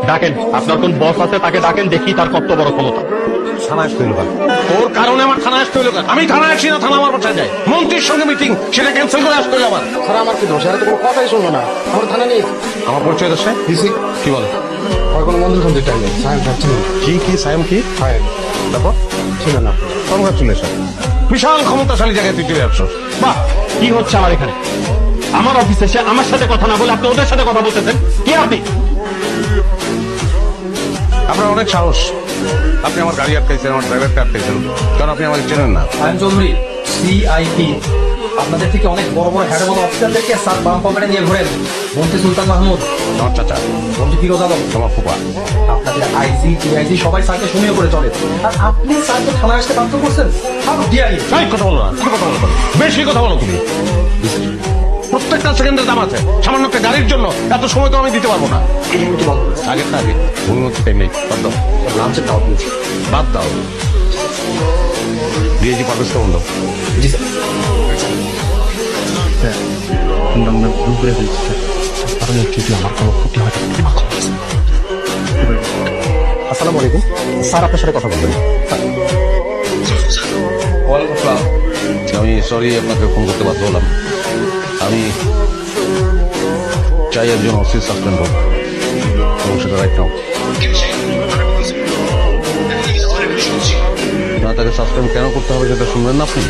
ডাকেন, আপনার কোন বস আছে তাকে ডাকেন, দেখি তার কত বড় ক্ষমতা। থানায় আসতে হইলো কেন? ওর কারণে আমার থানায় আসতে হইলো কেন? আমি থানায় আসি না, থানা আমার বাসায় যায়। মন্ত্রীর সঙ্গে মিটিং, সেটা ক্যান্সেল করে আসতে হইলো আমার। স্যার আমার কি দোষ? এরা তো কোনো কথাই শুনলো না। আমার থানা নেই। আমার পরিচয় দেশে দিছি। কি বলে? আর কোনো মন্দির ফন্দির টাইম নেই। সাহেব ভাবছেন কি সাইম কি? সাহেব তারপর ছিল না। কনগ্রাচুলেশন, বিশাল ক্ষমতাশালী জায়গায় তুই চলে আসছো। বাহ, কি হচ্ছে আমার এখানে? আমার অফিসে এসে আমার সাথে কথা না বলে আপনি ওদের সাথে কথা বলতেছেন, কি আপনি? আপনার অনেক সাহস। আপনি আমার গাড়ি আটকাইছেন, আমার ড্রাইভারকে আটকাইছেন, কারণ আপনি আমাকে চেনেন না। সায়ন চৌধুরী, সিআইপি, আপনাদের থেকে অনেক বড় বড় হেড বড় অফিসারদেরকে স্যার বাম পকেটে নিয়ে ঘোরেন। মন্ত্রী সুলতান মাহমুদ, আমার চাচা, মন্ত্রী ফিরোজ আলম, তোমার ফুপা। আপনাদের আইজি টিআইজি সবাই স্যারকে শুনিয়ে করে চলে, আর আপনি স্যারকে থানায় আসতে বাধ্য করছেন। How dare you! এই কথা বলো না, কি কথা বলো? বেশি কথা বলো তুমি। প্রত্যেকটা সেকেন্ডের দাম আছে। সামান্য একটা গাড়ির জন্য এত সময় তো আমি দিতে পারবো না। আগের না আগে ভুল হচ্ছে টাইম নেই। বাদ দাও, লাঞ্চের দাওয়াত দিয়েছি। বাদ দাও। ডিআইজি পারভেজ কেমন দাও? জি স্যার। আমরা ভুল করে ফেলছি স্যার, কারণ যদি আমার কোনো ক্ষতি হয় তাহলে ক্ষমা করবেন স্যার। আসসালামু আলাইকুম স্যার, আপনার সাথে কথা বলবেন। ওয়ালাইকুম আসসালাম। আমি সরি আপনাকে ফোন করতে বাধ্য হলাম। আমি চাই একজন অফিস সাসপেন্ড হোক, এবং সেটা রাইট নাও। না, তাকে সাসপেন্ড কেন করতে হবে সেটা শুনবেন না আপনি?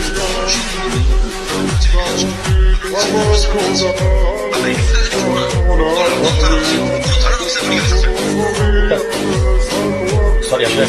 সরি আসলে